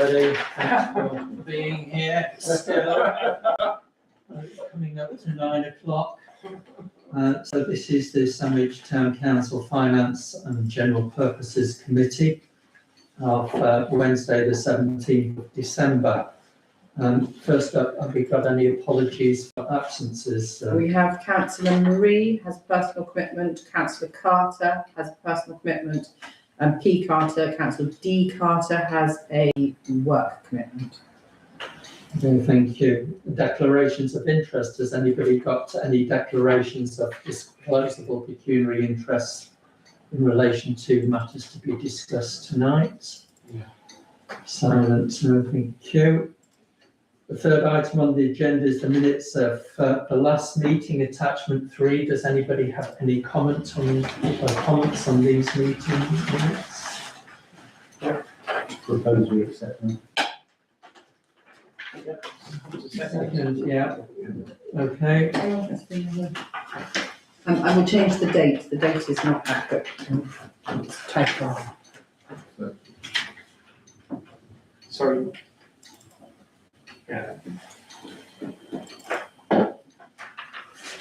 everybody. Thanks for being here. Still coming up to 9 o'clock. So this is the Sandwich Town Council Finance and General Purposes Committee of Wednesday the 17th of December. First up, have we got any apologies for absences? We have Councillor Marie has personal commitment, Councillor Carter has personal commitment, and P. Carter, Councillor D. Carter has a work commitment. Okay, thank you. Declarations of interest. Has anybody got any declarations of disclosable pecuniary interest in relation to matters to be discussed tonight? Yeah. Silent, no, thank you. The third item on the agenda is the minutes of the last meeting, attachment 3. Does anybody have any comments on these meeting minutes? Propose we accept them. Second, yeah. Okay. I will change the date. The date is not accurate. It's typo. Sorry. Yeah.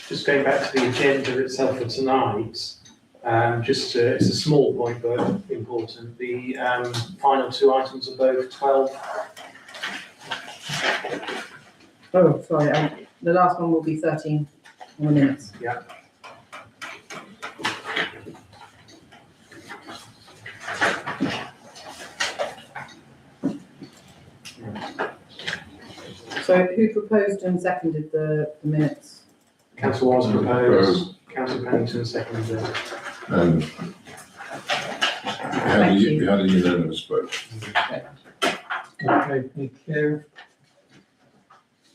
Just going back to the agenda itself for tonight, it's a small point but important. The final two items are both 12. Oh, sorry. The last one will be 13 on the minutes. Yeah. So who proposed and seconded the minutes? Council was proposed. Council Pennington seconded it. And we had a unanimous vote. Okay, thank you.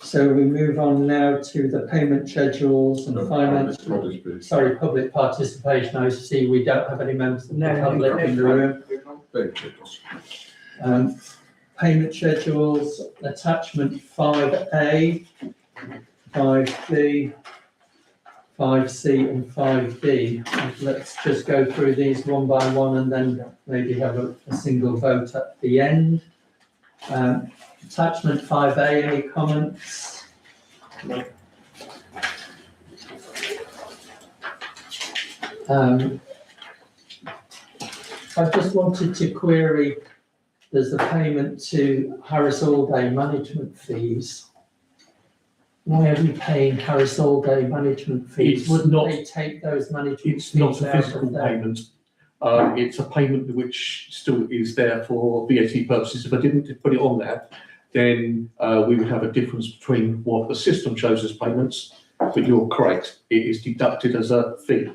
So we move on now to the payment schedules and public participation. I see we don't have any members of the public in the room. Payment schedules, attachment 5A, 5B, 5C and 5D. Let's just go through these one by one and then maybe have a single vote at the end. Attachment 5A, any comments? I just wanted to query, there's a payment to Harris All Day management fees. Why are we paying Harris All Day management fees? It's Wouldn't not- they take those management fees? It's not a out of physical there? payment. It's a payment which still is there for VAT purposes. If I didn't put it on there, then we would have a difference between what the system shows as payments, but you're correct, it is deducted as a fee.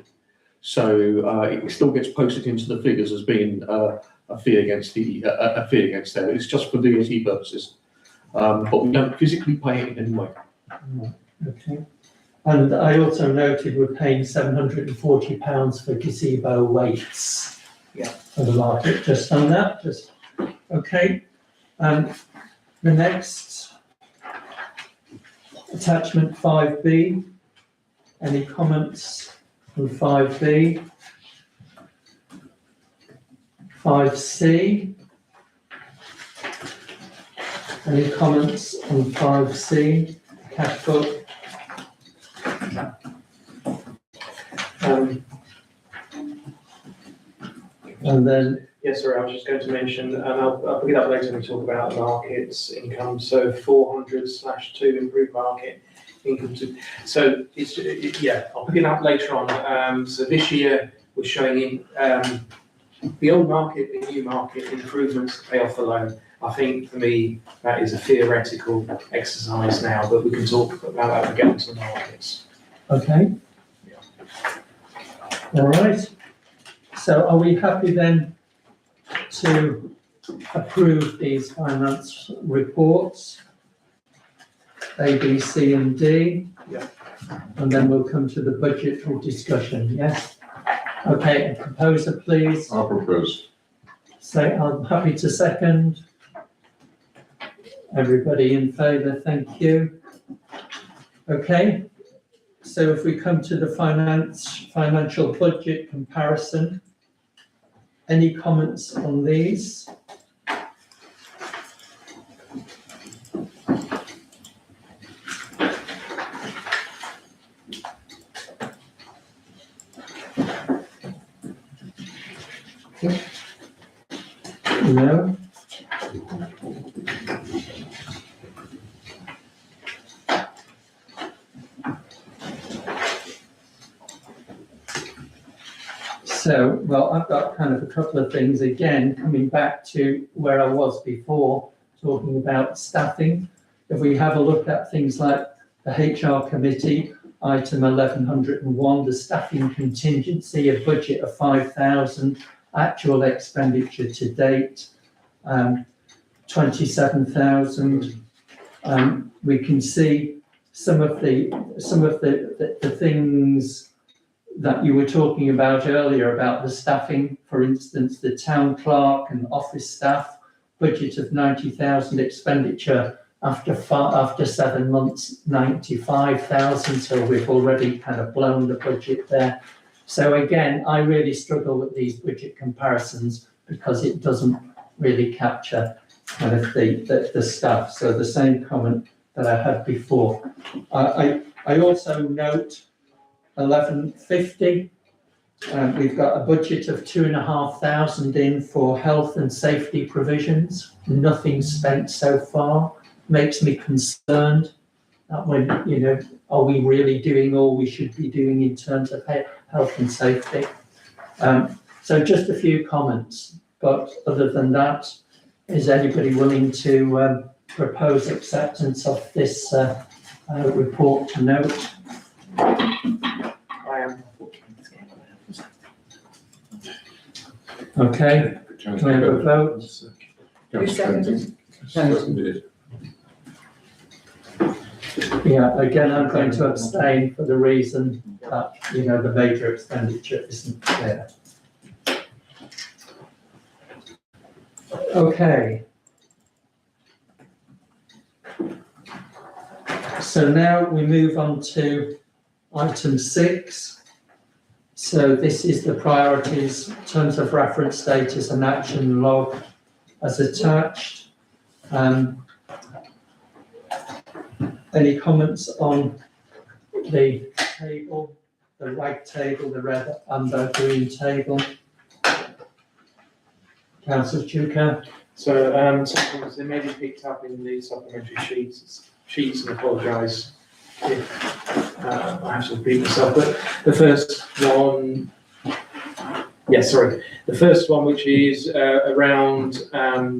So it still gets posted into the figures as being a fee against there. It's just for VAT purposes, but we don't physically pay it in any way. Okay. And I also noted we're paying £740 for gazebo weights. Yeah. For the market, just on that, okay. The next, attachment 5B, any comments on 5B? 5C, any comments on 5C, cash book? And then, Yes, sorry, I was just going to mention, and I'll pick it up later when we talk about markets income. So 400/2 improved market income. So I'll pick it up later on. So this year we're showing the old market, the new market improvements to pay off the loan. I think for me that is a theoretical exercise now, but we can talk about that when we get into the markets. okay. All right. So are we happy then to approve these finance reports, A, B, C and D? Yeah. And then we'll come to the budgetary discussion, yes? Okay, a proposer please. I'll propose. Say, I'm happy to second. Everybody in favour, thank you. Okay, so if we come to the financial budget comparison, any comments on these? No? So, well, I've got kind of a couple of things, again, coming back to where I was before, talking about staffing. If we have a look at things like the HR committee, item 1101, the staffing contingency, a budget of 5,000, actual expenditure to date, 27,000. We can see some of the things that you were talking about earlier about the staffing, for instance, the town clerk and office staff, budget of 90,000, expenditure after 7 months, 95,000, so we've already kind of blown the budget there. So again, I really struggle with these budget comparisons because it doesn't really capture kind of the staff. So the same comment that I had before. I also note 1150. We've got a budget of 2,500 in for health and safety provisions. Nothing spent so far. Makes me concerned that when, are we really doing all we should be doing in terms of health and safety? So just a few comments, but other than that, is anybody willing to propose acceptance of this report to note? I am. Okay, can we have a vote? Who seconded? Seconded. Yeah, again, I'm going to abstain for the reason that, the major expenditure isn't there. Okay. So now we move on to item 6. So this is the priorities, terms of reference, status and action log as attached. Any comments on the table, the white table, the red, amber, green table? Councillor Chuka? So, sometimes they may be picked up in the supplementary sheets, and apologise if I have to repeat myself, but the first one, the first one, which is around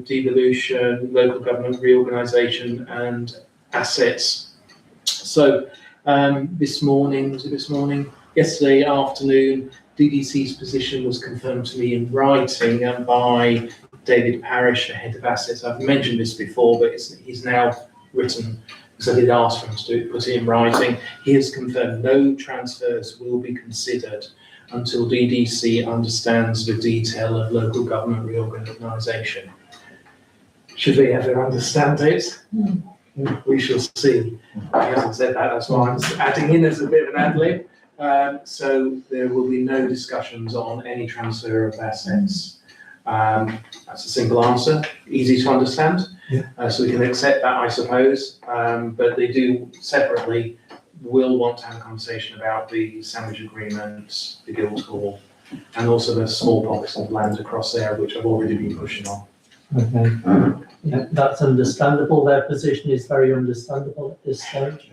devolution, local government reorganisation and assets. So yesterday afternoon, DDC's position was confirmed to me in writing by David Parish, the head of assets. I've mentioned this before, but he's now written, because I did ask for him to put it in writing. He has confirmed no transfers will be considered until DDC understands the detail of local government reorganisation. Should they ever understand it? We shall see. He hasn't said that, that's why I'm adding in as a bit of an ad lib. So there will be no discussions on any transfer of assets. That's a simple answer, easy to understand. Yeah. So we can accept that, I suppose. But they do separately will want to have a conversation about the sandwich agreement, the Guildhall, and also the small pockets of land across there, which I've already been pushing on. Okay. Yeah, that's understandable. Their position is very understandable at this stage.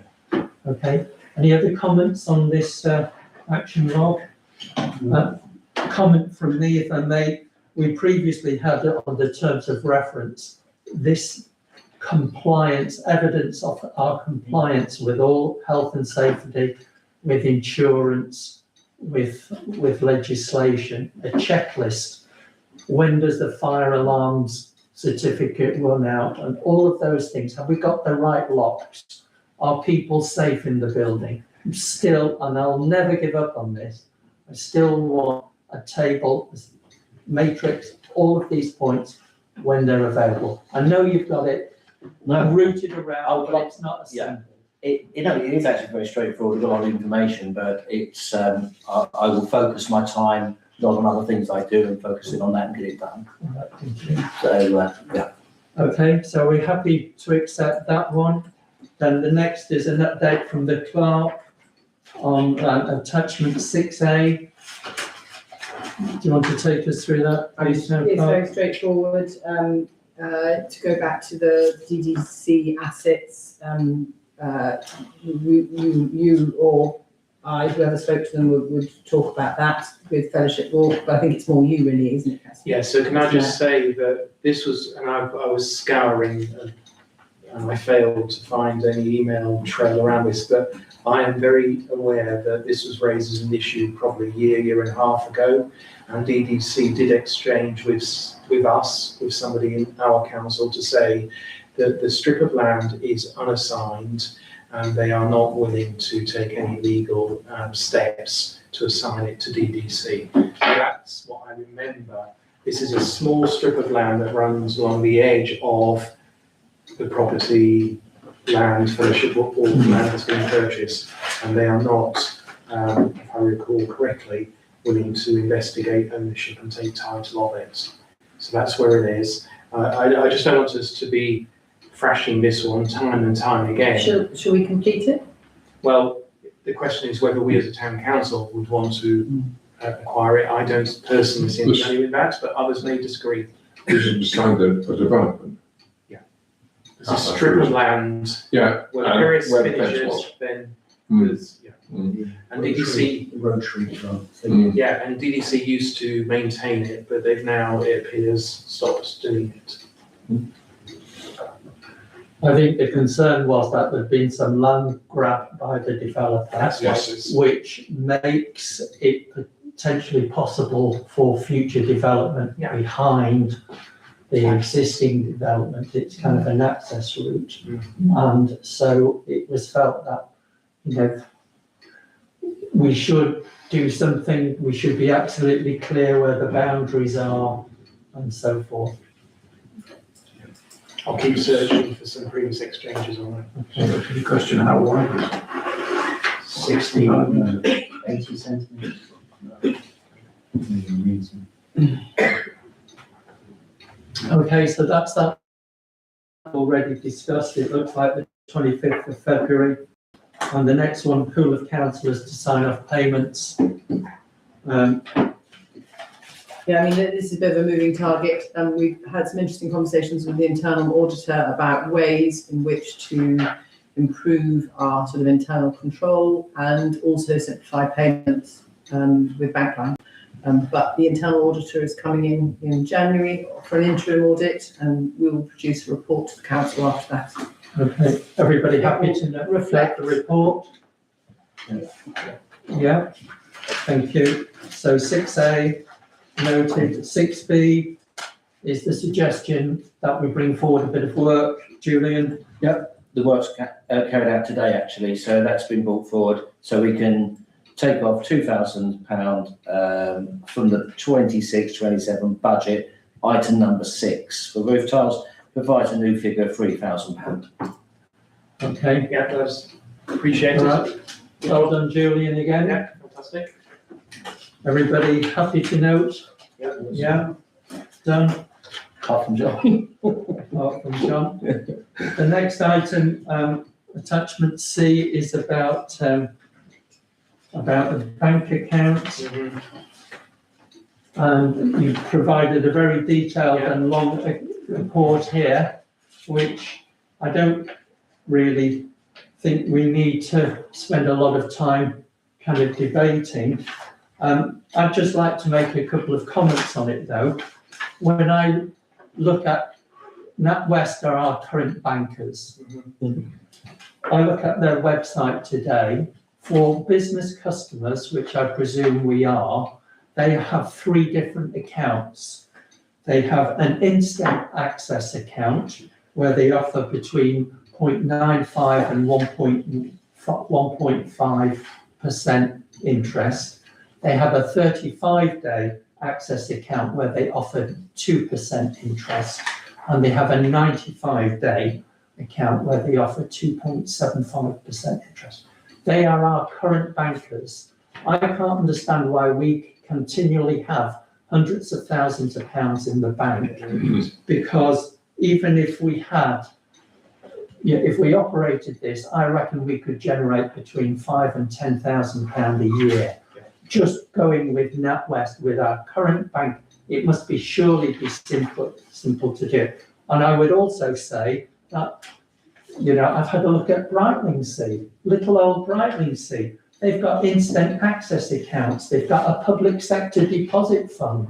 Okay. Any other comments on this action log? Comment from me, if I may. We previously had on the terms of reference this compliance, evidence of our compliance with all health and safety, with insurance, with legislation, a checklist. When does the fire alarms certificate run out, and all of those things? Have we got the right locks? Are people safe in the building? Still, and I'll never give up on this, I still want a table, matrix, all of these points when they're available. I know you've got it rooted around, but it's not assembled. It is actually very straightforward, a lot of information, but it's, I will focus my time not on other things I do and focusing on that and get it done. Right, thank you. So, yeah. Okay, so we're happy to accept that one. Then the next is an update from the clerk on attachment 6A. Do you want to take us through that, please, Town It's Clerk? very straightforward. To go back to the DDC assets, you or I, whoever spoke to them, would talk about that with Fellowship Walk, but I think it's more you really, isn't it, Councillor? Yeah, so can I just say that this was, and I was scouring and I failed to find any email trail around this, but I am very aware that this was raised as an issue probably a year and a half ago, and DDC did exchange with somebody in our council to say that the strip of land is unassigned and they are not willing to take any legal steps to assign it to DDC. That's what I remember. This is a small strip of land that runs along the edge of the property land Fellowship or the land that's been purchased, and they are not, if I recall correctly, willing to investigate ownership and take title of it. So that's where it is. I just don't want us to be thrashing this one time and time again. Shall we complete it? Well, the question is whether we as a town council would want to acquire it. I don't personally see any value in that, but others may disagree. This is kind of a development. There's a strip of land Yeah. where the Paris where the fence finishes, was. then Mm. there's, and DDC, Rotary Club. yeah, and DDC used to maintain it, but they've now, it appears, stopped doing it. I think the concern was that there'd been some land grab by the developer, Yes. which makes it potentially possible for future development Yeah. behind the existing development. It's kind of an access route. And so it was felt that, we should do something, we should be absolutely clear where the boundaries are and so forth. I'll keep searching for some previous exchanges on that. The question, how wide is it? 60, 80 centimetres. Okay, so that's that already discussed. It looks like the 25th of February. And the next one, pool of councillors to sign off payments. Yeah, I mean, this is a bit of a moving target, and we've had some interesting conversations with the internal auditor about ways in which to improve our sort of internal control and also simplify payments with Bankline. But the internal auditor is coming in January for an interim audit, and we will produce a report to the council after that. Okay, everybody happy to reflect the report? Yeah, thank you. So 6A noted, 6B is the suggestion that we bring forward a bit of work. Julian? The work's carried out today, actually, so that's been brought forward, so we can take off £2,000 from the 26-27 budget, item number 6 for roof tiles, provides a new figure of £3,000. Okay, Yeah, that's appreciated. all right. Well done, Julian, again. Yeah, fantastic. Everybody happy to note? Yeah. Yeah, done. Apart from John. Apart from John. The next item, attachment C, is about the bank accounts. Mhm. And you've provided a very detailed Yeah. and long report here, which I don't really think we need to spend a lot of time kind of debating. I'd just like to make a couple of comments on it though. When I look at NatWest are our current bankers. I look at their website today. For business customers, which I presume we are, they have 3 different accounts. They have an instant access account where they offer between 0.95 and 1.5% interest. They have a 35-day access account where they offer 2% interest, and they have a 95-day account where they offer 2.75% interest. They are our current bankers. I can't understand why we continually have hundreds of thousands of pounds in the bank, because even if we had, if we operated this, I reckon we could generate between £5,000 and £10,000 a year just going with NatWest with our current bank, it must be surely be simple to do. And I would also say that, you know, I've had a look at Brightlingsea, little old Brightlingsea. They've got instant access accounts. They've got a public sector deposit fund.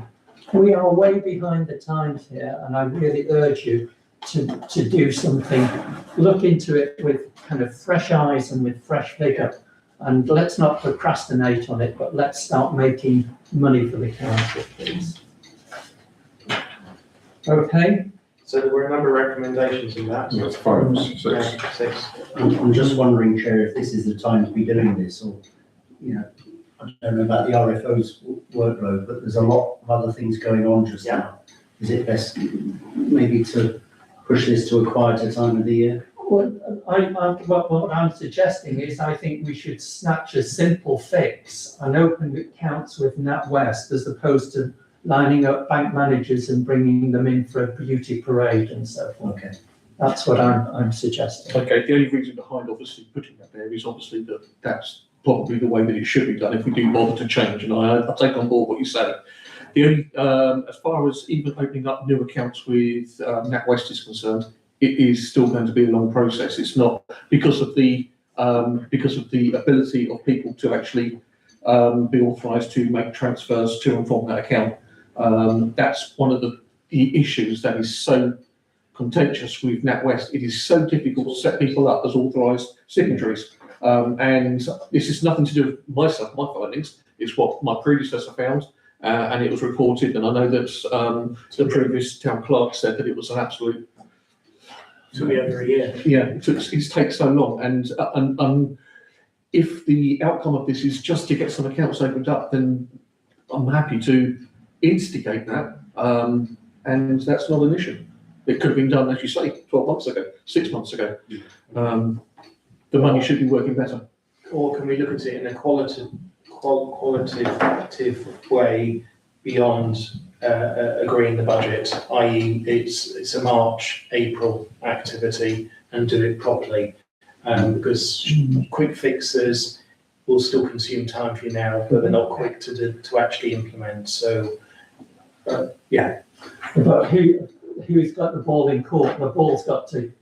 We are way behind the times here, and I really urge you to do something. Look into it with kind of fresh eyes and with fresh vigour. And let's not procrastinate on it, but let's start making money for the council, please. Okay? So there were a number of recommendations in that. That's 5, 6. Six. I'm just wondering, Chair, if this is the time to be doing this, or, you know, I don't know about the RFO's workload, but there's a lot of other things going on just now. Is it best maybe to push this to a quieter time of the year? Well, what I'm suggesting is I think we should snatch a simple fix and open accounts with NatWest as opposed to lining up bank managers and bringing them in for a beauty parade and so forth. Okay. That's what I'm suggesting. Okay, the only reason behind obviously putting that there is obviously that that's probably the way that it should be done if we do bother to change, and I take on board what you say. The only, as far as even opening up new accounts with NatWest is concerned, it is still going to be a long process. It's not because of the ability of people to actually be authorised to make transfers to and from that account. That's one of the issues that is so contentious with NatWest. It is so difficult to set people up as authorised signatories. And this is nothing to do with myself, my findings. It's what my predecessor found, and it was reported. And I know that the previous town clerk said that it was an absolute. Took me over a year. Yeah, it's takes so long. And if the outcome of this is just to get some accounts opened up, then I'm happy to instigate that. And that's not an issue. It could have been done, as you say, 12 months ago, 6 months ago. The money should be working better. Or can we look at it in a qualitative way beyond agreeing the budget, i.e. it's a March, April activity, and do it properly, because quick fixes will still consume time for you now, but they're not quick to actually implement. So, yeah. But who's got the ball in court? The ball's got to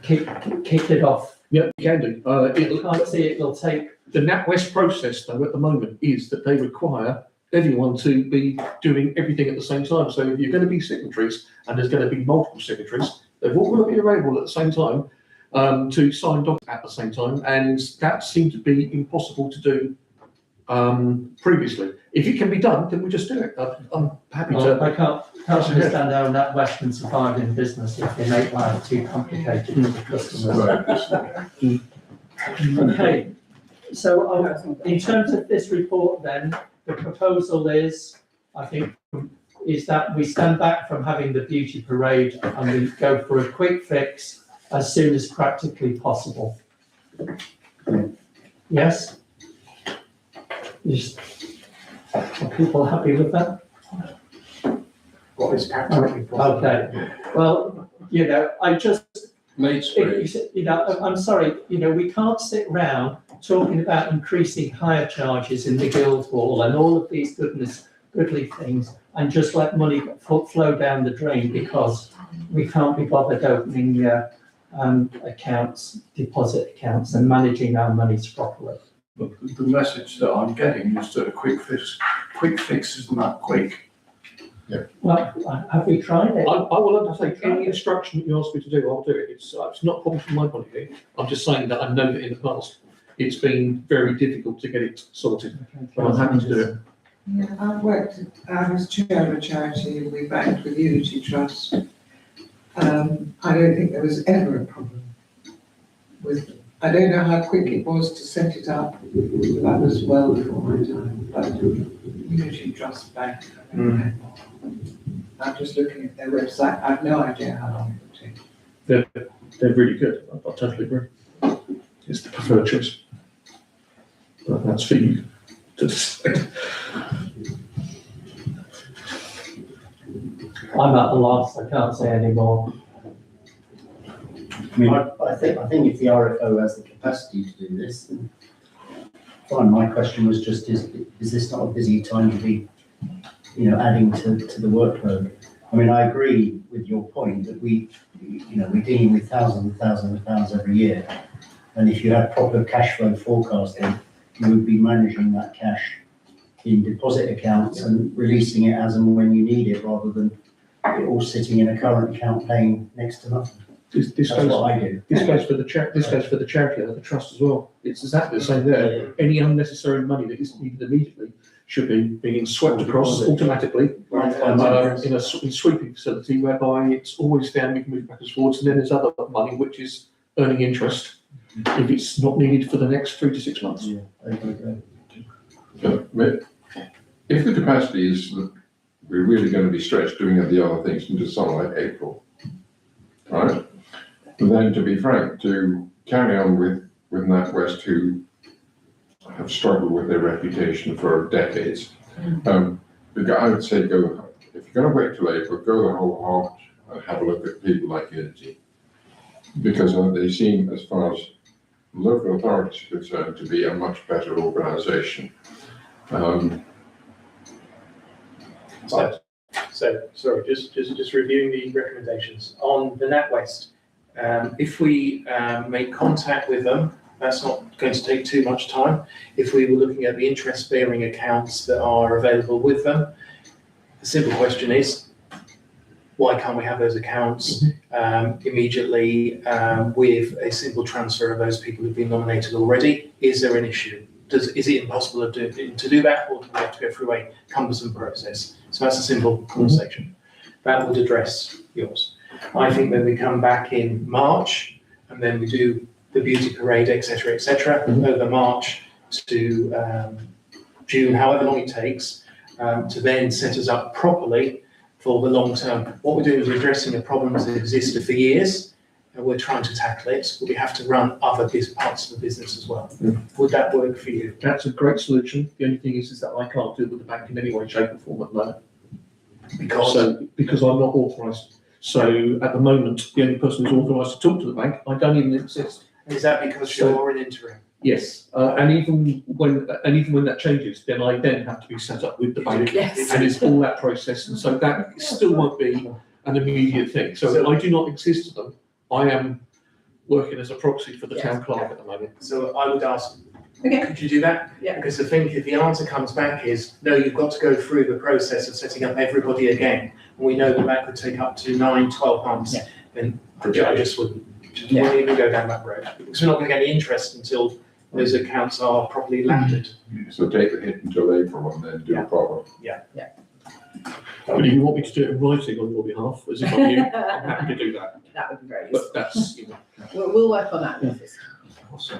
kick it off. Yeah, you can do. You can't see it will take. The NatWest process, though, at the moment, is that they require everyone to be doing everything at the same time. So if you're going to be signatories, and there's going to be multiple signatories, they've all got to be available at the same time to sign documents at the same time, and that seemed to be impossible to do previously. If it can be done, then we just do it. I'm happy to. I can't understand how NatWest can survive in business if they make life too complicated for the customers. Okay, so in terms of this report then, the proposal is, I think, is that we stand back from having the beauty parade and we go for a quick fix as soon as practically possible. Yes? Are people happy with that? What is practically possible? Okay, well, you know, I just, Late spring. you know, I'm sorry, you know, we can't sit round talking about increasing hire charges in the Guildhall and all of these goodly things and just let money flow down the drain because we can't be bothered opening accounts, deposit accounts and managing our monies properly. But the message that I'm getting is that a quick fix is not quick. Well, have we tried it? I will undertake any instruction that you ask me to do. I'll do it. It's not a problem from my point of view. I'm just saying that I know that in the past it's been very difficult to get it sorted, but I'm happy to do it. Yeah, I was chair of a charity and we backed with Unity Trust. I don't think there was ever a problem with, I don't know how quick it was to set it up, that was well before my time, but Unity Trust Bank. I'm just looking at their website, I have no idea how long it would take. They're really good. I totally agree. It's the preferred choice. But that's for you to decide. I'm at a loss, I can't say any more. I mean, I think if the RFO has the capacity to do this, then fine. My question was just, is this not a busy time to be, adding to the workload? I mean, I agree with your point that we're dealing with thousands and thousands of pounds every year. And if you have proper cash flow forecasting, you would be managing that cash in deposit accounts and releasing it as and when you need it, rather than it all sitting in a current account paying next to nothing. This That's goes, what I do. this goes for the charity and the trust as well. It's exactly the same there. Any unnecessary money that is needed immediately should be being swept across automatically in a sweeping facility whereby it's always there, we can move backwards forwards, and then there's other money which is earning interest if it's not needed for the next 3 to 6 months. Yeah, I agree. But if the capacity is that we're really going to be stretched doing the other things into something like April, right? And then, to be frank, to carry on with NatWest, who have struggled with their reputation for decades, I would say if you're going to wait till April, go the whole hog and have a look at people like Unity, because they seem, as far as local authorities are concerned, to be a much better organisation. So, sorry, just reviewing the recommendations on the NatWest. If we make contact with them, that's not going to take too much time. If we were looking at the interest-bearing accounts that are available with them, the simple question is, why can't we have those accounts immediately with a simple transfer of those people who've been nominated already? Is there an issue? Is it impossible to do that, or do we have to go through a cumbersome process? So that's a simple conversation. That would address yours. I think when we come back in March, and then we do the beauty parade, etc., over March to June, however long it takes, to then set us up properly for the long term. What we're doing is we're addressing a problem that existed for years, and we're trying to tackle it, but we have to run other parts of the business as well. Would that work for you? That's a great solution. The only thing is that I can't do it with the bank in any way, shape or form at the moment. Because I'm not authorised. So at the moment, the only person who's authorised to talk to the bank, I don't even exist. Is that because you're an interim? Yes, and even when that changes, then I have to be set up with the bank, Yes. and it's all that process, and so that still won't be an immediate thing. So I do not exist to them. I am working as a proxy for the town clerk at the moment. So I would ask, Okay. could you do that? Yeah. Because the thing, if the answer comes back is, no, you've got to go through the process of setting up everybody again, and we know that could take up to 9-12 months, then I just wouldn't even go down that road. Because we're not going to get any interest until those accounts are properly landed. So take the hit until April and then do a proper. But if you want me to do it in writing on your behalf, as if I'm you, I'm happy to do that. That would be very But useful. that's, We'll work on that in the office.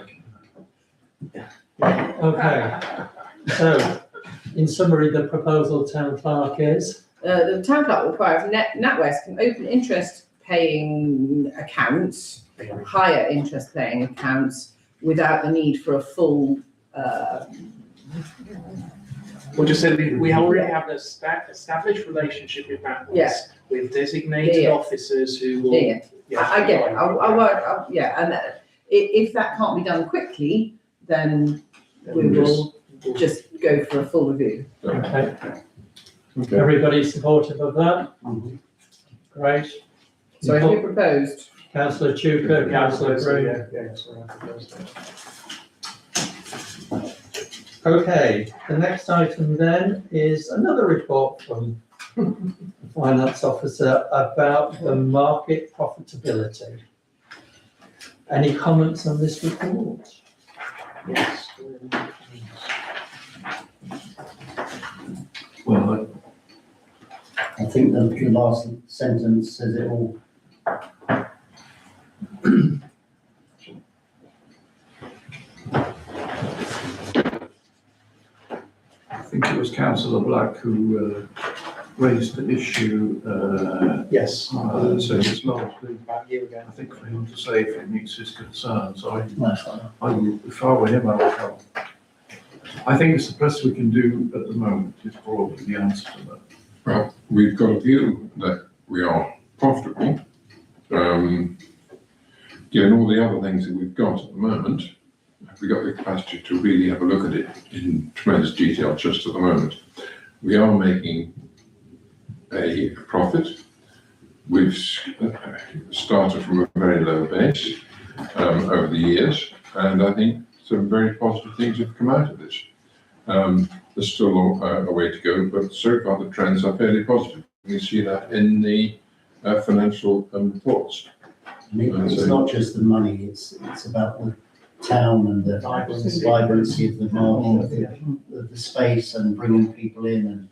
Okay, so in summary, the proposal town clerk is, The town clerk will require if NatWest can open interest-paying accounts, higher interest-paying accounts, without the need for a full, We'll just say we already have an established relationship with NatWest, with designated officers who will. I get it, I'll work, and if that can't be done quickly, then we will just go for a full review. okay. Everybody supportive of that? Great. So have you proposed? Councillor Chuka, Councillor Green. Okay, the next item then is another report from the Finance Officer about the market profitability. Any comments on this report? Yes. Well, I think the last sentence says it all. I think it was Councillor Black who raised the issue. Yes. So it's largely, About a year ago. I think, for him to say if it meets his concerns. That's fine. If I were him, I would help. I think it's the best we can do at the moment is probably the answer to that. Well, we've got a view that we are profitable. Given all the other things that we've got at the moment, we've got the capacity to really have a look at it in tremendous detail just at the moment. We are making a profit. We've started from a very low base over the years, and I think some very positive things have come out of this. There's still a way to go, but so far the trends are fairly positive. We see that in the financial reports. It's not just the money, it's about the town and the vibrancy of the market, the space and bringing people in, and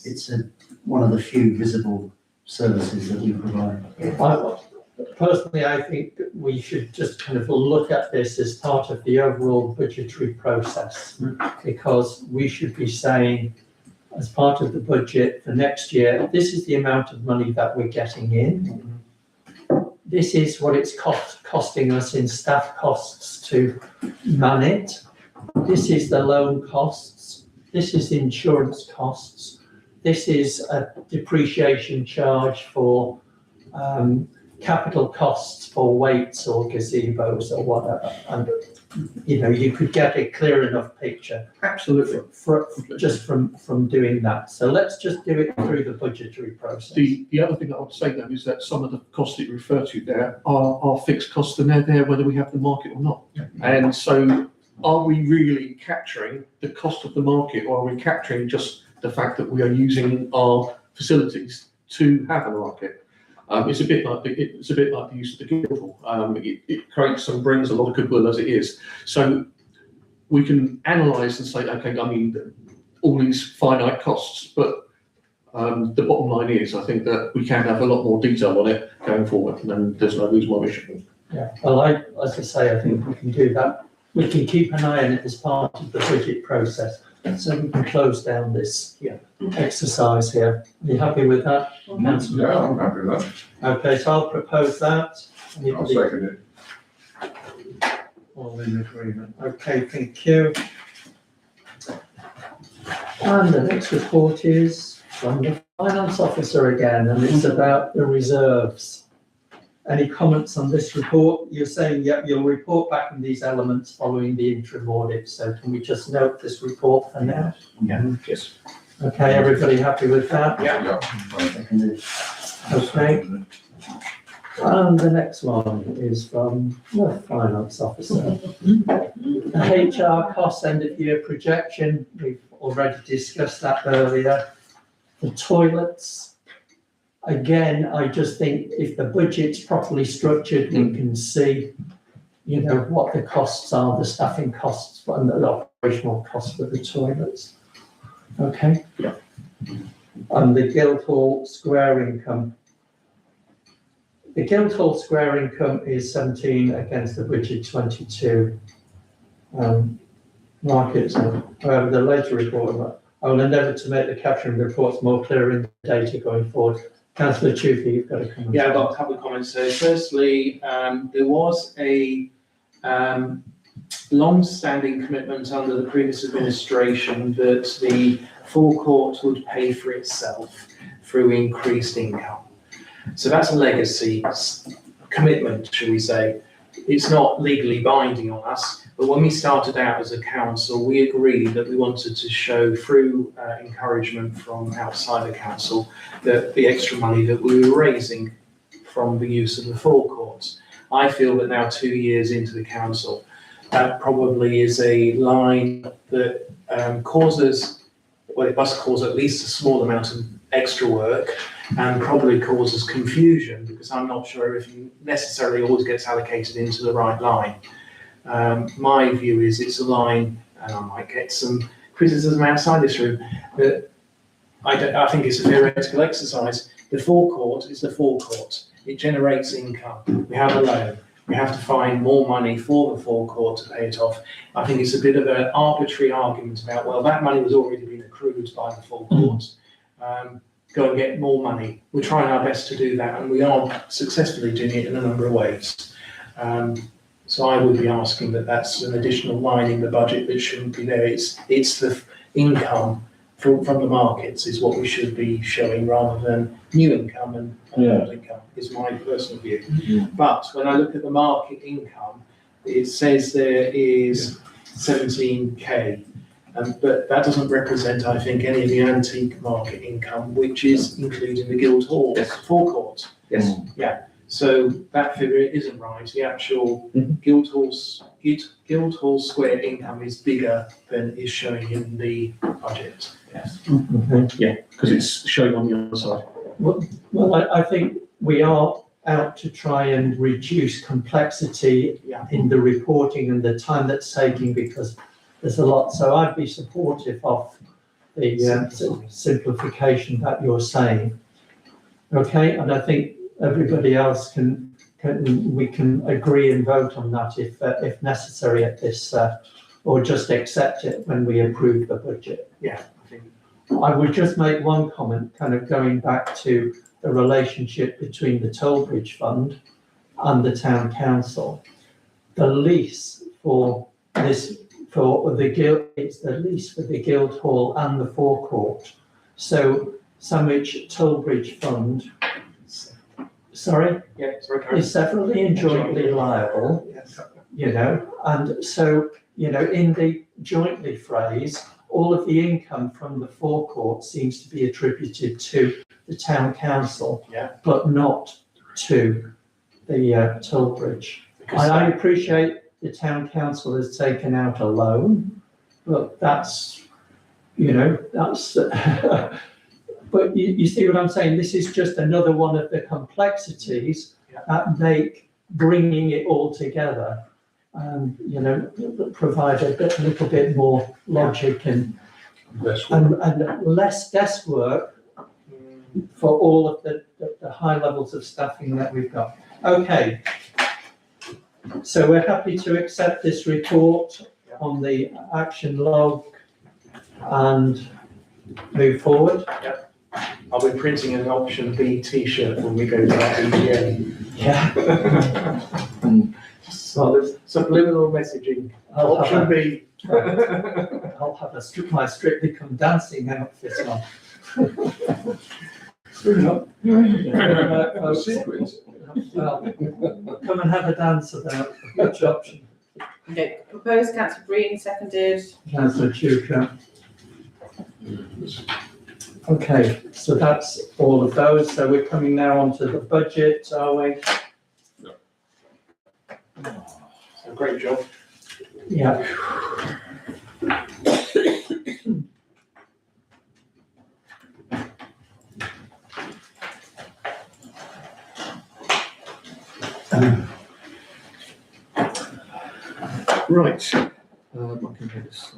it's one of the few visible services that we provide. Personally, I think we should just kind of look at this as part of the overall budgetary process, because we should be saying, as part of the budget for next year, this is the amount of money that we're getting in. This is what it's costing us in staff costs to man it. This is the loan costs. This is insurance costs. This is a depreciation charge for capital costs for weights or gazebos or whatever. And, you could get a clear enough picture. Absolutely. Just from doing that. So let's just do it through the budgetary process. The other thing I would say though is that some of the costs that you refer to there are fixed costs, and they're there whether we have the market or not. And so are we really capturing the cost of the market, or are we capturing just the fact that we are using our facilities to have a market? It's a bit like the use of the Guildhall. It creates and brings a lot of goodwill as it is. So we can analyse and say, okay, I mean, all these finite costs, but the bottom line is, I think that we can have a lot more detail on it going forward, and there's no reason why we shouldn't. Yeah, well, as I say, I think we can do that. We can keep an eye on it as part of the budget process, so we can close down this exercise here. Are you happy with that, Councillor? Yeah, I'm happy with Okay, so I'll propose that. that. I'll second it. All in agreement. Okay, thank you. And the next report is from the Finance Officer again, and it's about the reserves. Any comments on this report? You're saying, yep, you'll report back on these elements following the interim audit. So can we just note this report for now? Yeah. Yes. Okay, everybody happy with that? Yeah. Okay. And the next one is from the Finance Officer. The HR cost end of year projection, we've already discussed that earlier. The toilets, again, I just think if the budget's properly structured, we can see, what the costs are, the staffing costs and the operational costs for the toilets. Okay? Yeah. And the Guildhall Square income. The Guildhall Square income is 17 against the budget 22. Markets, however, the later report, I will endeavour to make the caption reports more clear in the data going forward. Councillor Chufi, you've got a comment. Yeah, I've got a couple of comments. So firstly, there was a long-standing commitment under the previous administration that the forecourt would pay for itself through increased income. So that's a legacy commitment, shall we say. It's not legally binding on us, but when we started out as a council, we agreed that we wanted to show through encouragement from outside the council that the extra money that we were raising from the use of the forecourts. I feel that now 2 years into the council, that probably is a line that it must cause at least a small amount of extra work and probably causes confusion, because I'm not sure everything necessarily always gets allocated into the right line. My view is it's a line, and I might get some criticism outside this room, but I think it's a theoretical exercise. The forecourt is the forecourt. It generates income. We have a loan. We have to find more money for the forecourt to pay it off. I think it's a bit of an arbitrary argument about, well, that money was already being accrued by the forecourt. Go and get more money. We're trying our best to do that, and we are successfully doing it in a number of ways. So I would be asking that that's an additional line in the budget that shouldn't be there. It's the income from the markets is what we should be showing, rather than new income and old income, is my personal view. But when I look at the market income, it says there is 17k. But that doesn't represent, I think, any of the antique market income, which is including the Guildhall forecourt. Yes. Yeah, so that figure isn't right. The actual Mhm. Guildhall Square income is bigger than is showing in the budget. Yes. Okay. Because it's showing on the other side. Well, I think we are out to try and reduce complexity Yeah. in the reporting and the time that's taking, because there's a lot. So I'd be supportive of the simplification that you're saying. Okay, and I think everybody else we can agree and vote on that if necessary at this, or just accept it when we approve the budget. Yeah, I think. I would just make one comment, kind of going back to the relationship between the Tollbridge Fund and the Town Council. The lease for this, for the Guild, it's the lease for the Guildhall and the forecourt. So Sandwich Tollbridge Fund, sorry, Yeah, sorry, Karen. is severally and jointly liable, Yes. you know, and so, you know, in the jointly phrase, all of the income from the forecourt seems to be attributed to the town council, Yeah. but not to the Tollbridge. Because I appreciate the town council has taken out a loan, but that's, you know, that's, but you see what I'm saying? This is just another one of the complexities that make bringing it all together, you know, provide a little bit more logic and less desk work for all of the high levels of staffing that we've got. Okay. So we're happy to accept this report on the action log and move forward. I'll be printing an option B t-shirt when we go to our AGM. Yeah. So there's subliminal messaging. I'll Option have B. I'll have my Strictly Come Dancing outfit on. Folks, Sequence. well, come and have a dance about which option. Okay, proposed, councillor Green, seconded. Councillor Chuka. Okay, so that's all of those. So we're coming now on to the budget, are we? So great job. Yeah. Right. I can get this.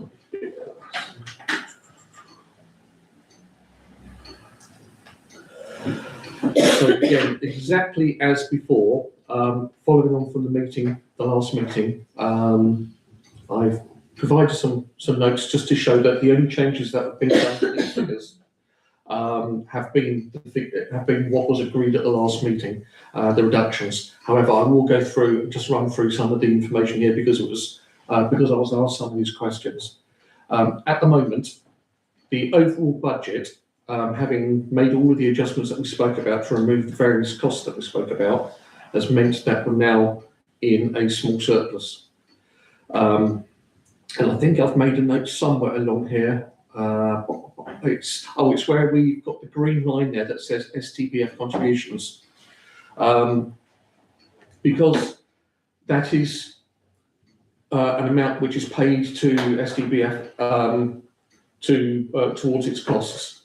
So again, exactly as before, following on from the last meeting, I've provided some notes just to show that the only changes that have been done to these figures have been what was agreed at the last meeting, the reductions. However, I will go through and just run through some of the information here because it was because I was asked some of these questions. At the moment, the overall budget, having made all of the adjustments that we spoke about to remove the various costs that we spoke about, has meant that we're now in a small surplus. And I think I've made a note somewhere along here. It's where we've got the green line there that says STBF contributions. Because that is an amount which is paid to STBF towards its costs.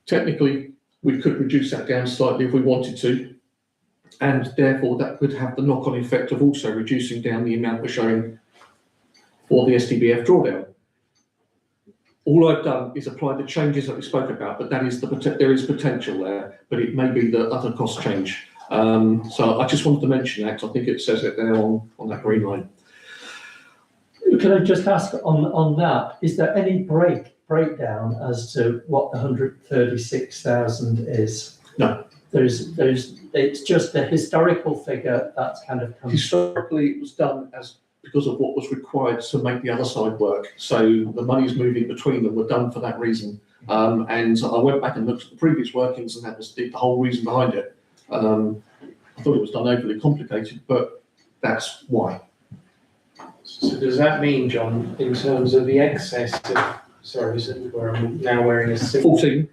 Technically, we could reduce that down slightly if we wanted to, and therefore that could have the knock-on effect of also reducing down the amount we're showing for the STBF drawdown. All I've done is apply the changes that we spoke about, but that is there is potential there, but it may be that other costs change. So I just wanted to mention that, 'cause I think it says it there on that green line. Can I just ask on that, is there any breakdown as to what the 136,000 is? No. It's just a historical figure that's kind of come. Historically, it was done because of what was required to make the other side work. So the monies moving between them were done for that reason. And I went back and looked at the previous workings, and that was the whole reason behind it. I thought it was done overly complicated, but that's why. So does that mean, John, in terms of the excess of, sorry, is it where I'm now wearing a simple, 14.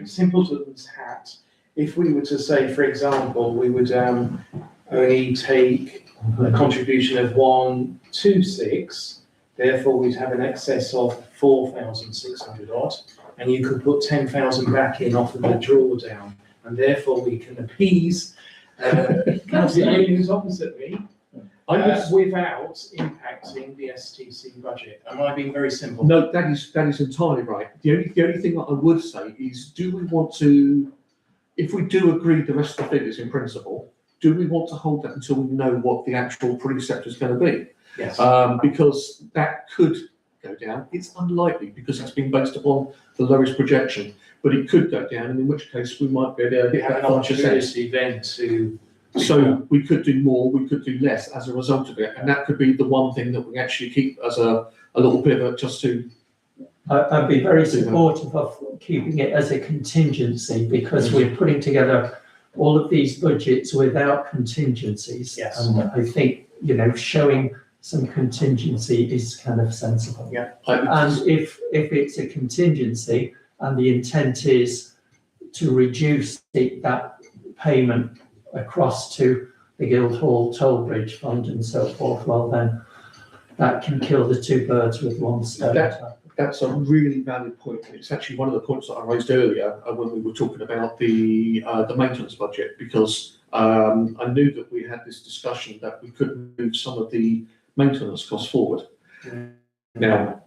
simpleton's hat, if we were to say, for example, we would only take a contribution of 126, therefore we'd have an excess of 4,600 odd, and you could put 10,000 back in off of the drawdown, and therefore we can appease Councillor Green, who's opposite me, without impacting the STC budget. Am I being very simple? No, that is entirely right. The only thing that I would say is, do we want to, if we do agree the rest of the figures in principle, do we want to hold that until we know what the actual precept is going to be? Yes. Because that could go down. It's unlikely because it's been based upon the lowest projection, but it could go down, and in which case we might be able to We hit have that an 5%. opportunity then to. So we could do more, we could do less as a result of it, and that could be the one thing that we actually keep as a little pivot just to. I'd be very supportive of keeping it as a contingency, because we're putting together all of these budgets without contingencies. Yes. And I think, showing some contingency is kind of sensible. And if it's a contingency and the intent is to reduce that payment across to the Guildhall toll bridge fund and so forth, well then that can kill the two birds with one stone. That's a really valid point. It's actually one of the points that I raised earlier when we were talking about the maintenance budget, because I knew that we had this discussion that we could move some of the maintenance costs forward. Now,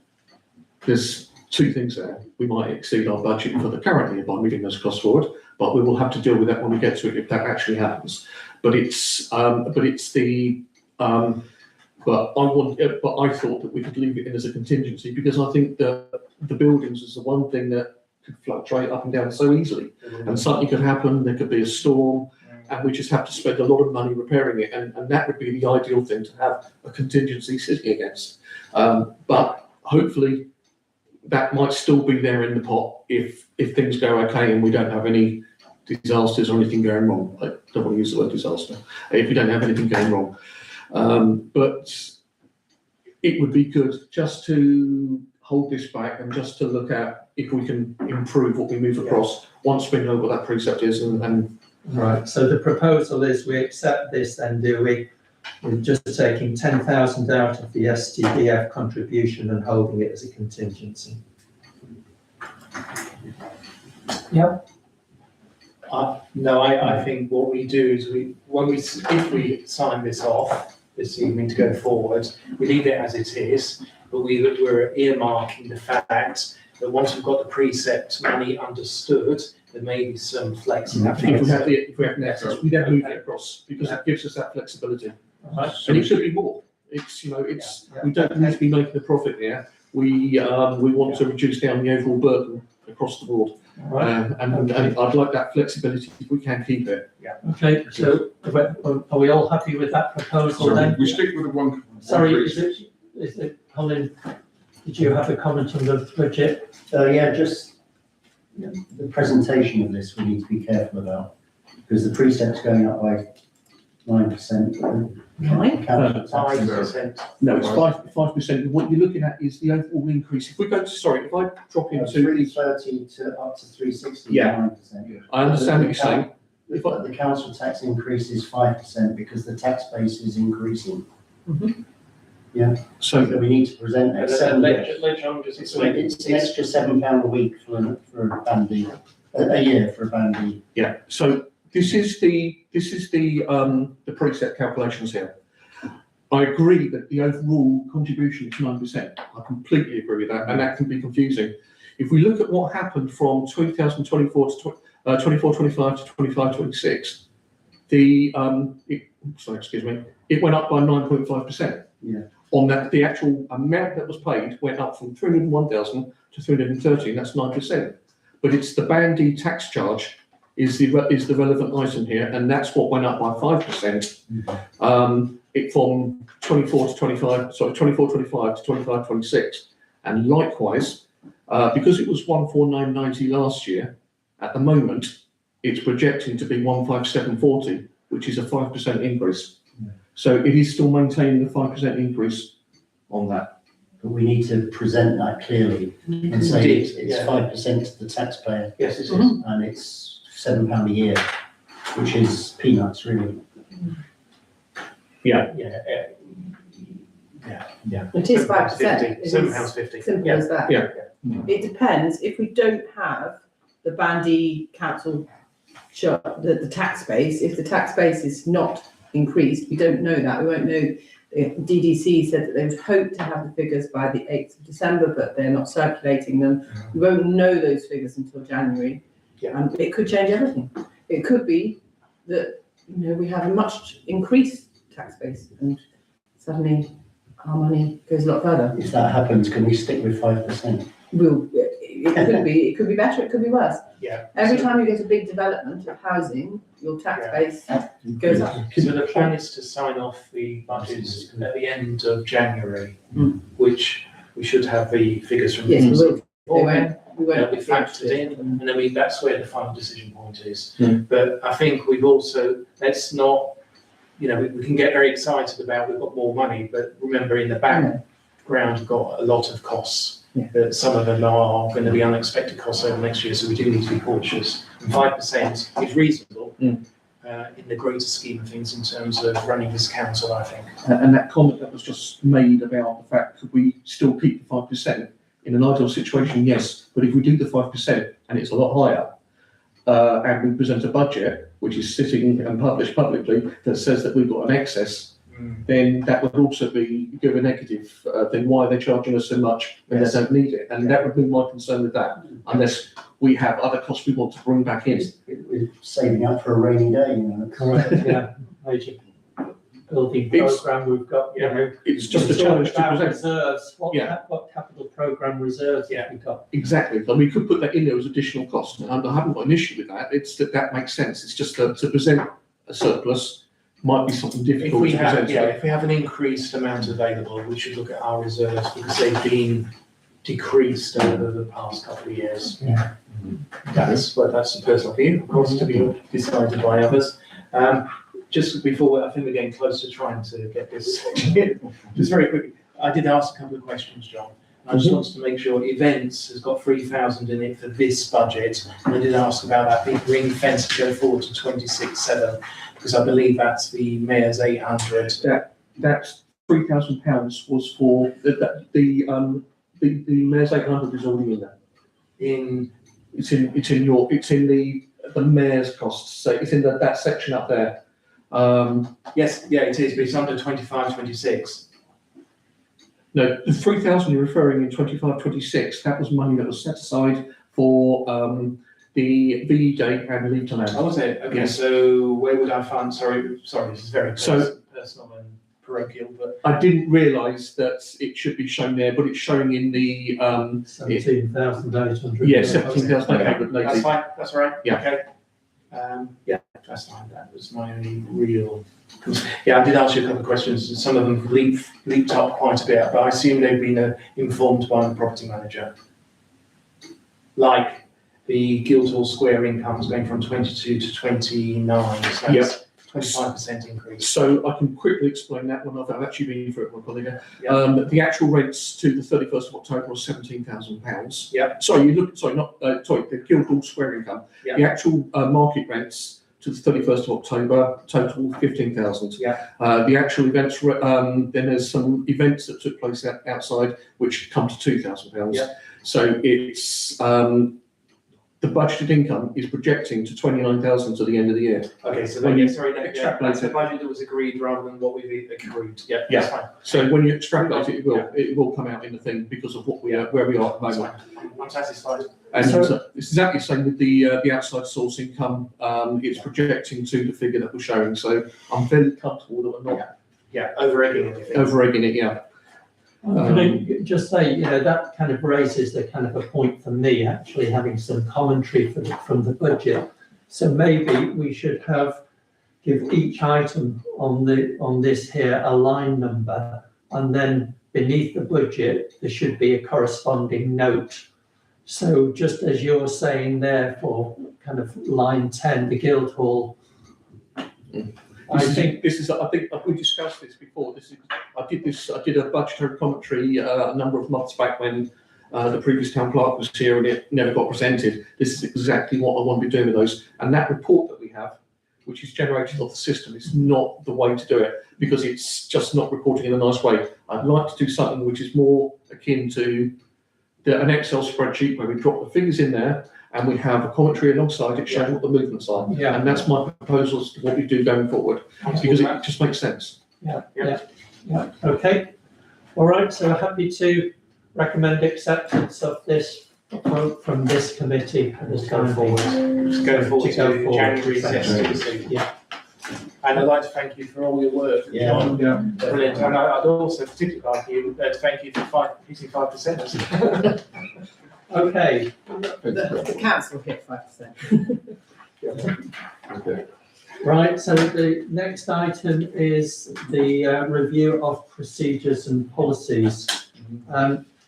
there's two things there. We might exceed our budget for the current year by moving those costs forward, but we will have to deal with that when we get to it if that actually happens. But I thought that we could leave it in as a contingency, because I think that the buildings is the one thing that could fluctuate up and down so easily, and something could happen. There could be a storm, and we just have to spend a lot of money repairing it, and that would be the ideal thing to have a contingency sitting against. But hopefully that might still be there in the pot if things go okay and we don't have any disasters or anything going wrong. I don't want to use the word disaster. If we don't have anything going wrong. But it would be good just to hold this back and just to look at if we can improve what we move across once we know what that precept is. And Right, so the proposal is we accept this, then do we? We're just taking 10,000 out of the STDF contribution and holding it as a contingency. Yep. No, I think what we do is if we sign this off this evening to go forward, we leave it as it is, but we're earmarking the fact that once we've got the precept money understood, there may be some flex in that. if we have nexus, we then move it across, because it gives us that flexibility. Right. And it should be more. We don't need to be making a profit here. We want to reduce down the overall burden across the board. Right. And I'd like that flexibility if we can keep it. Okay, so are we all happy with that proposal then? We stick with the one. Sorry, is it, Colin, did you have a comment on the budget? Yeah, just the presentation of this we need to be careful about, because the precept's going up by 9%. Nine? Council tax 5%. No, it's 5%. What you're looking at is the overall increase. If we go to, sorry, if I drop into, 330 to up to 360, Yeah. 9%. I understand what you're saying. But the council tax increase is 5% because the tax base is increasing. So So we need to present that. Let John just explain. It's an extra £7 a week for a bandy, a year for a bandy. yeah, so this is the precept calculations here. I agree that the overall contribution is 9%. I completely agree with that, and that can be confusing. If we look at what happened from 2024 to 24-25 to 25-26, it went up by 9.5%. Yeah. On that, the actual amount that was paid went up from 301,000 to 313. That's 9%. But it's the bandy tax charge is the relevant item here, and that's what went up by 5%. It from 24-25 to 25-26, and likewise, because it was 149.90 last year, at the moment it's projecting to be 157.40, which is a 5% increase. So it is still maintaining the 5% increase on that. But we need to present that clearly and say Indeed, it's yeah. 5% to the taxpayer Yes, it is. and it's £7 a year, which is peanuts really. Yeah. It is 5%. It is £7.50. simple as that. Yeah. It depends, if we don't have the Bandy Council the tax base, if the tax base is not increased, we don't know that, we won't know. DDC said that they would hope to have the figures by the 8th of December, but they're not circulating them. We won't know those figures until January. Yeah. And it could change everything. It could be that, we have a much increased tax base and suddenly our money goes a lot further. If that happens, can we stick with 5%? It could be better, it could be worse. Yeah. Every time you get a big development of housing, your tax base goes up. So the plan is to sign off the budgets at the end of January, which we should have the figures from. Yes, we will. They'll Won't be factored in, and then that's where the final decision point is. Mm. But I think we've also, let's not, we can get very excited about we've got more money, but remember in the background we've got a lot of costs. Yeah. That some of them are going to be unexpected costs over next year, so we do need to be cautious. And 5% is reasonable in the greater scheme of things in terms of running this council, I think. And that comment that was just made about the fact that we still keep the 5%, in an ideal situation, yes, but if we do the 5% and it's a lot higher, and we present a budget which is sitting and published publicly that says that we've got an excess, then that would also give a negative. Then why are they charging us so much when they don't need it? And that would be my concern with that, unless we have other costs we want to bring back in. We're saving up for a rainy day, Correct, yeah. Major building programme we've got, It's just a challenge to about present. reserves, what capital programme reserves have we got? Exactly, and we could put that in there as additional cost, and I haven't got an issue with that. It's that makes sense. It's just that to present a surplus might be something difficult to present. If we have an increased amount available, we should look at our reserves because they've been decreased over the past couple of years. Yeah. That's a personal view, of course, to be decided by others. Just before, I think we're getting close to trying to get this, just very quickly, I did ask a couple of questions, John. I just wanted to make sure events has got 3,000 in it for this budget. And I did ask about that big ring fence to go forward to 26.7, because I believe that's the mayor's 800. That's £3,000 was for the mayor's 800 is already in there. It's in the mayor's costs. So it's in that section up there. Yes, yeah, it is, but it's under 25, 26. No, the 3,000 you're referring in 25, 26, that was money that was set aside for the VE day and leave to land. Oh, was it? Okay, Yes. So where would I find, sorry, this is very personal and parochial, but. I didn't realise that it should be shown there, but it's showing in the 17,800. yeah, 17,800. That's fine, that's all right. Yeah. Okay. Yeah, that's fine. That was my only real. Yeah, I did ask you a couple of questions, and some of them leaped up quite a bit, but I assume they've been informed by the property manager. Like the Guildhall Square income is going from 22 to 29, so that's 25% increase. So I can quickly explain that one. I've actually been through it with my colleague. Yeah. The actual rents to the 31st of October was £17,000. Yeah. The Guildhall Square income. Yeah. The actual market rents to the 31st of October total 15,000. Yeah. The actual events, then there's some events that took place outside which come to £2,000. Yeah. So it's the budgeted income is projecting to 29,000 to the end of the year. Okay, so When then, you that's the budget that was agreed rather than what we've accrued. Yeah, Yeah. that's fine. So when you extrapolate it, it will come out in the thing because of what where we are at the That's moment. fine. I'm satisfied. And it's exactly the same with the outside source income. It's projecting to the figure that we're showing. So I'm fairly comfortable that we're not Over-egging anything. over-egging it. Yeah. Can I just say, that kind of raises the kind of a point for me, actually having some commentary from the budget. So maybe we should give each item on this here a line number, and then beneath the budget, there should be a corresponding note. So just as you're saying there for kind of line 10, the Guildhall I think, I think we discussed this before. I did a budgetary commentary a number of months back when the previous town clerk was here and it never got presented. This is exactly what I want to be doing with those. And that report that we have, which is generated off the system, is not the way to do it because it's just not reporting in a nice way. I'd like to do something which is more akin to an Excel spreadsheet where we drop the figures in there and we have a commentary alongside it showing what the movements are. Yeah. And that's my proposals to what we do going forward because it just makes sense. yeah, okay. All right, so happy to recommend acceptance of this quote from this committee at this time forward. Just go forward To go to forward. January session. Yeah. And I'd like to thank you for all your work, Yeah. John. Yeah. Brilliant. And I'd also particularly like you to thank you for hitting 5%. Okay, The council hit 5%. Okay. right, so the next item is the review of procedures and policies.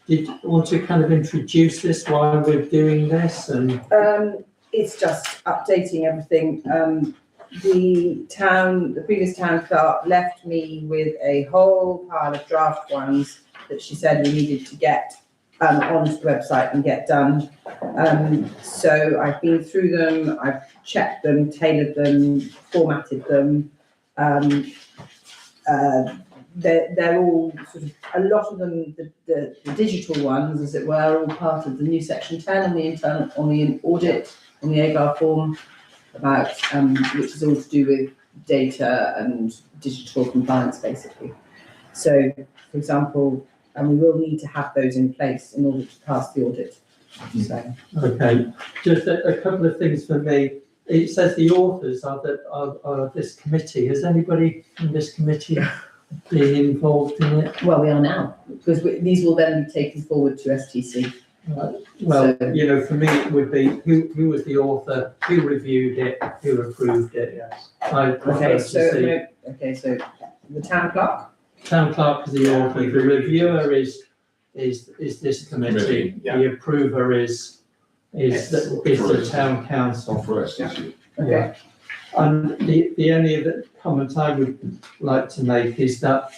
Did you want to kind of introduce this while we're doing this and? It's just updating everything. The previous town clerk left me with a whole pile of draft ones that she said we needed to get onto the website and get done. So I've been through them, I've checked them, tailored them, formatted them. They're all sort of, a lot of them, the digital ones, as it were, are all part of the new section 10 on the internal, on the audit, on the AGAR form, about, which is all to do with data and digital compliance, basically. So, for example, we will need to have those in place in order to pass the audit. So, Okay, just a couple of things for me. It says the authors are this committee. Has anybody from this committee been involved in it? well, we are now, because these will then be taken forward to STC. Well, So- you know, for me, it would be who was the author, who reviewed it, who approved it. Yes. I prefer Okay, to so, see no, okay, so the town clerk? town clerk is the author, the reviewer is this committee. Yeah. The approver is the town council. For STC. Yeah. And the only other comment I would like to make is that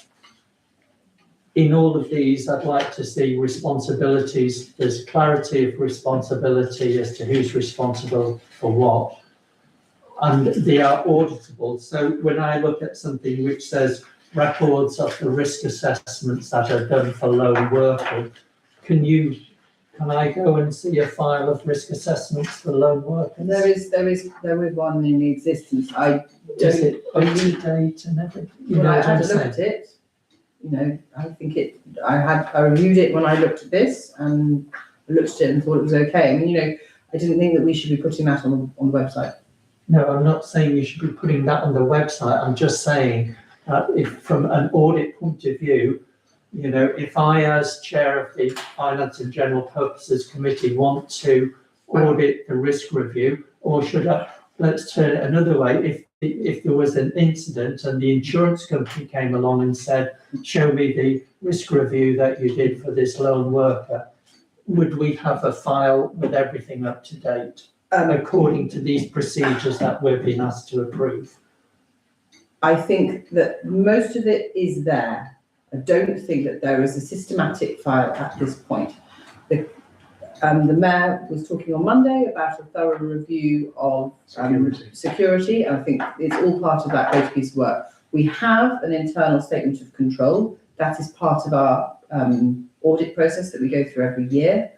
in all of these, I'd like to see responsibilities. There's clarity of responsibility as to who's responsible for what. And they are auditable. So when I look at something which says records of the risk assessments that are done for lone workers, can I go and see a file of risk assessments for lone workers? There is one in existence. I Does don't, it up to date and everything? You when know I what I'm had a look saying? at it, you know, I think I reviewed it when I looked at this and I looked at it and thought it was okay. I mean, you know, I didn't think that we should be putting that on the website. No, I'm not saying you should be putting that on the website. I'm just saying that if from an audit point of view, you know, if I as chair of the Finance and General Purposes Committee want to audit the risk review, or should I, let's turn it another way, if there was an incident and the insurance company came along and said, show me the risk review that you did for this lone worker, would we have a file with everything up to date according to these procedures that we've been asked to approve? I think that most of it is there. I don't think that there is a systematic file at this point. The mayor was talking on Monday about a thorough review of security. I think it's all part of that great piece of work. We have an internal statement of control. That is part of our audit process that we go through every year.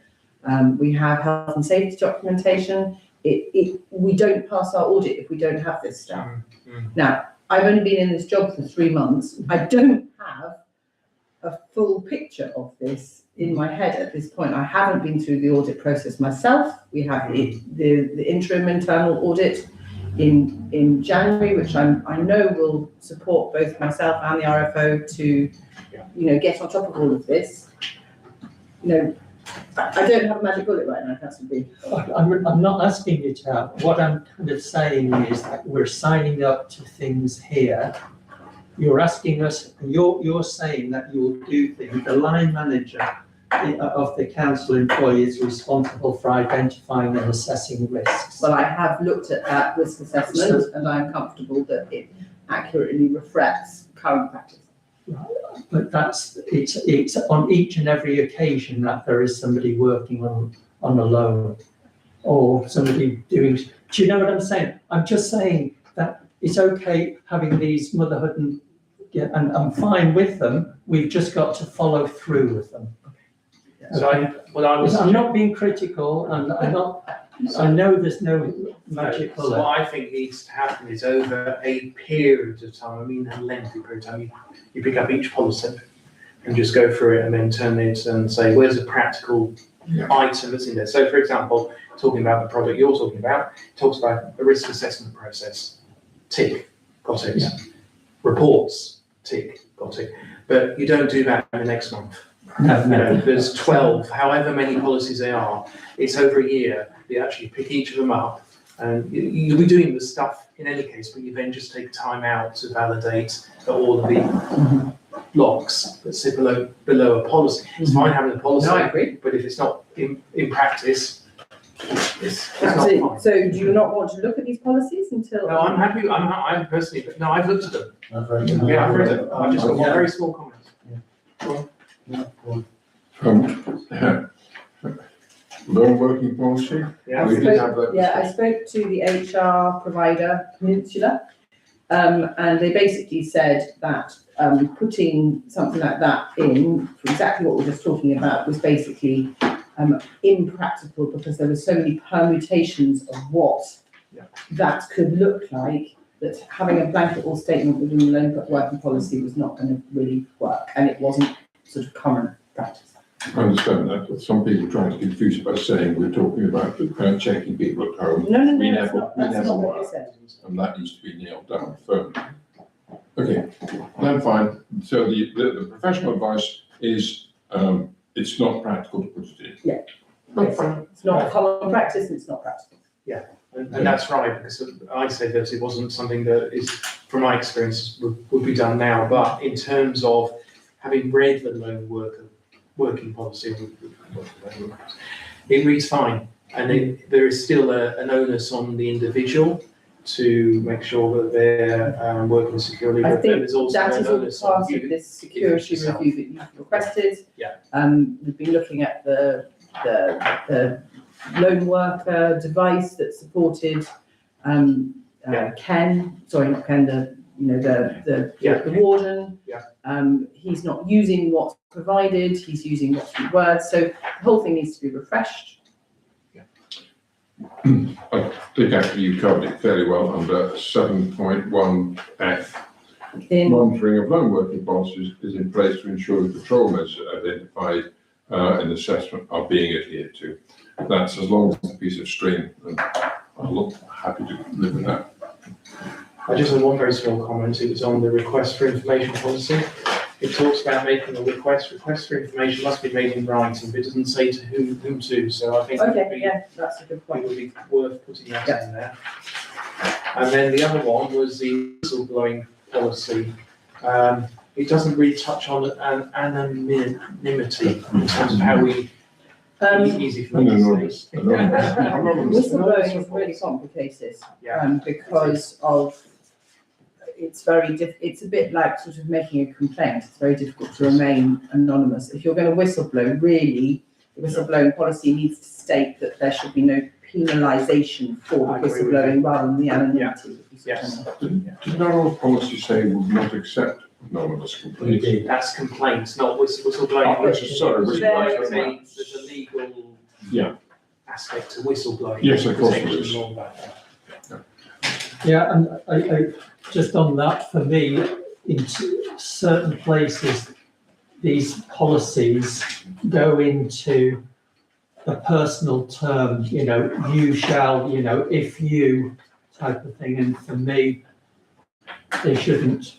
We have health and safety documentation. We don't pass our audit if we don't have this stuff. Now, I've only been in this job for 3 months. I don't have a full picture of this in my head at this point. I haven't been through the audit process myself. We have the interim internal audit in January, which I know will support both myself and the RFO to, you know, get on top of all of this. You know, I don't have a magic bullet right now, Councillor B. I'm not asking you to have. What I'm kind of saying is that we're signing up to things here. You're asking us, you're saying that you'll do things. The line manager of the council employee is responsible for identifying and assessing risks. Well, I have looked at that risk assessment and I'm comfortable that accurately reflects current practice. But it's on each and every occasion that there is somebody working on a loan or somebody doing, do you know what I'm saying? I'm just saying that it's okay having these motherhood and, yeah, and I'm fine with them. We've just got to follow through with them. So I'm not being critical and I know there's no magic So bullet. what I think needs to happen is over a period of time, I mean a lengthy period of time, you pick up each policy and just go through it and then turn it and say, where's a practical item that's in there? So for example, talking about the product you're talking about, it talks about a risk assessment process. Tick, got it. Yeah. Reports, tick, got it. But you don't do that in the next month. No. There's 12, however many policies there are, it's over a year. You actually pick each of them up and you'll be doing the stuff in any case, but you then just take time out to validate that all of the blocks that sit below a policy. It's fine having a policy, No, I agree. but if it's not in practice, it's not Absolutely. fine. So do you not want to look at these policies until? No, I'm happy, I'm personally, no, I've looked at them. I've read them. Yeah, I've read them. I've just got one Yeah. very small comment. Yeah, go Loan working policy, Yeah. we did have that. Yeah, I spoke to the HR provider, Peninsula, and they basically said that putting something like that in, for exactly what we were just talking about, was basically impractical because there were so many permutations of what that could look like, that having a blanket all statement within the loan working policy was not going to really work, and it wasn't sort of common practice. I understand that, but some people try to confuse it by saying we're talking about checking people at home. No, We that's never- not, we that's never not what were. they said. And that needs to be nailed down firmly. Okay, then fine. So the professional advice is, it's not practical to put it in. It's not common practice, and it's not practical. And that's right, because I said that it wasn't something that is, from my experience, would be done now, but in terms of having read the loan working policy, it reads fine, and there is still an onus on the individual to make sure that they're working securely, I but then think there's also that an is all onus on part of you. this security yourself. review that you've requested. Yeah. We've been looking at the lone worker device that supported, Ken, sorry, not Ken, the warden. Yeah. He's not using what's provided, he's using what's rewords, so the whole thing needs to be refreshed. I think actually you covered it fairly well under 7.1F. Monitoring of loan working policies is in place to ensure the control measures identified in assessment are being adhered to. That's as long as it's a piece of string, and I'm happy to live with that. I just had one very small comment. It was on the request for information policy. It talks about making a request. Request for information must be made in writing, but it doesn't say to whom to. So I think it would Okay, be, yeah, that's a good it point. would be worth putting that in there. And then the other one was the whistleblowing policy. It doesn't really touch on an anonymity in terms of how we. Easy for me to say. Whistleblowing is really complicated, Yeah. because of, it's a bit like sort of making a complaint. It's very difficult to remain anonymous. If you're going to whistleblow, really, the whistleblowing policy needs to state that there should be no penalisation for I agree with whistleblowing rather than the anonymity. Yes. Did not all policies say would not accept anonymous complaints? Indeed. That's complaints, not whistleblowing. Oh, sorry, Whistleblowing is there's a legal Yeah. aspect to whistleblowing. Yes, of course there protection is. and all that. Yeah, and I just on that, for me, in certain places, these policies go into a personal term, you shall, if you type of thing, and for me, they shouldn't,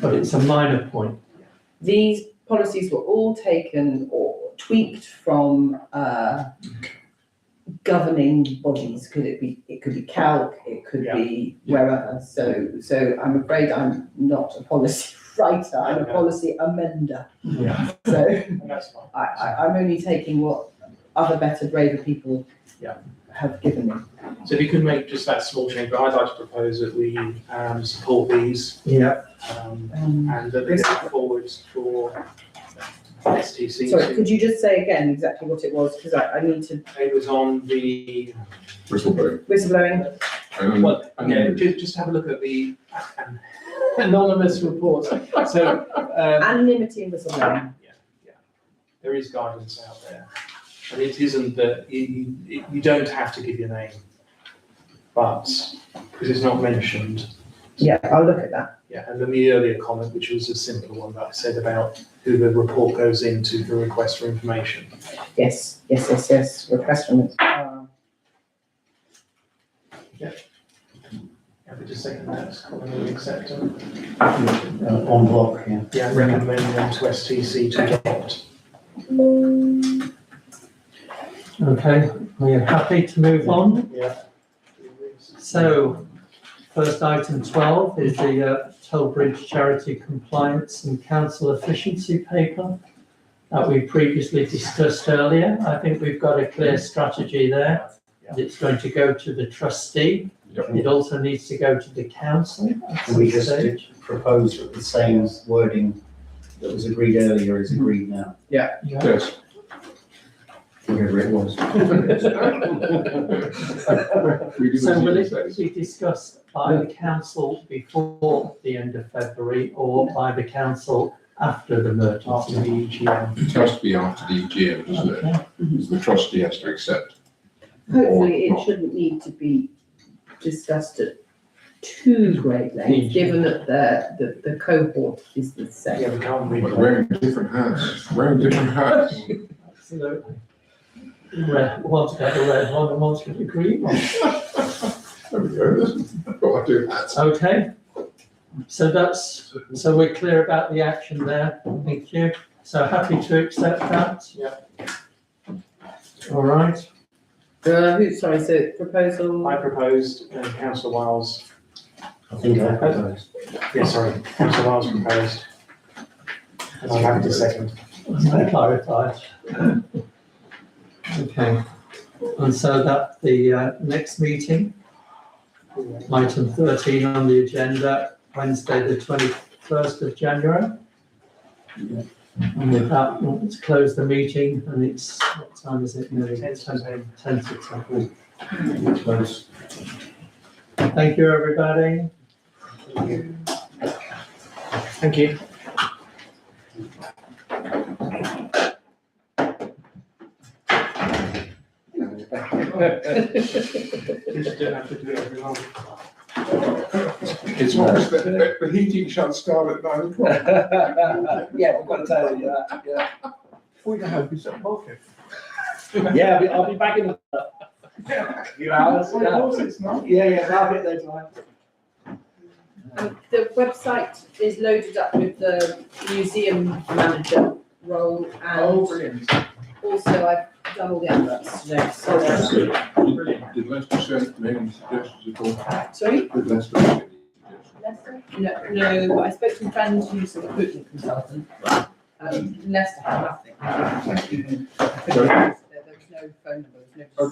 but it's a minor point. These policies were all taken or tweaked from governing bodies. It could be CALC, it could be wherever. So I'm afraid I'm not a policy writer, I'm a policy amender. Yeah. So And that's fine. I'm only taking what other better, braver people have given me. So if you could make just that small change, but I'd like to propose that we support these Yeah, and that they go forward for STC. Sorry, could you just say again exactly what it was, because I need to, It was on the, Whistleblowing. whistleblowing, well, yeah, just have a look at the anonymous reports. So, anonymity and whistleblowing. there is guidance out there. And it isn't that, you don't have to give your name, but, because it's not mentioned. Yeah, I'll look at that. Yeah, and then the earlier comment, which was a simpler one that I said about who the report goes into for request for information. Yes, request from it. Have we just second that, commonly accepted? On block, yeah. Yeah, recommend them to STC to adopt. okay, we're happy to move on. Yeah. So, first item 12 is the Toll Bridge Charity Compliance and Council Efficiency Paper that we previously discussed earlier. I think we've got a clear strategy there. It's going to go to the trustee. Yep. It also needs to go to the council at Can we some just stage. propose that the same wording that was agreed earlier is agreed now, Yeah. Yes. whatever it was? We did So as will you it said. be discussed by the council before the end of February or by the council after the After the emergency? EGM. It has to be after the EGM, doesn't it? Okay. Because the trustee has to accept. Hopefully, it shouldn't need to be discussed at too great length, given that the cohort is the Yeah, same. we can't read We're that. wearing different hats, wearing different hats. Absolutely. Red, one's got a red one and one's got a green one. There we go, that's what I do hats. Okay. So we're clear about the action there. Thank you. So happy to accept that? Yeah. All right. So proposal, I proposed, and Councillor Wiles, I think I proposed. Councillor Wiles proposed. And I'm happy to second. I clarified. Okay. And so that the next meeting, item 13 on the agenda, Wednesday, the 21st of January. And with that, let's close the meeting, and it's, what time is it? Nearly 10 to 10. Close. Thank you, everybody. Thank you. Just don't have to do it every month. It's almost the heating shall start at 9 o'clock. Yeah, we've got to tell you that, yeah. Before you go home, you set market. Yeah, I'll be back in a few hours. Of course it's not. Yeah, I'll get there tonight. the website is loaded up with the museum manager role, and Brilliant. also I've done all the adverts today, so, Did Lester send me any suggestions at all? sorry? Did Lester send any suggestions? No, but I spoke to a friend who's a recruitment consultant. Leicester had nothing. Sorry? There was no phone number, there was no.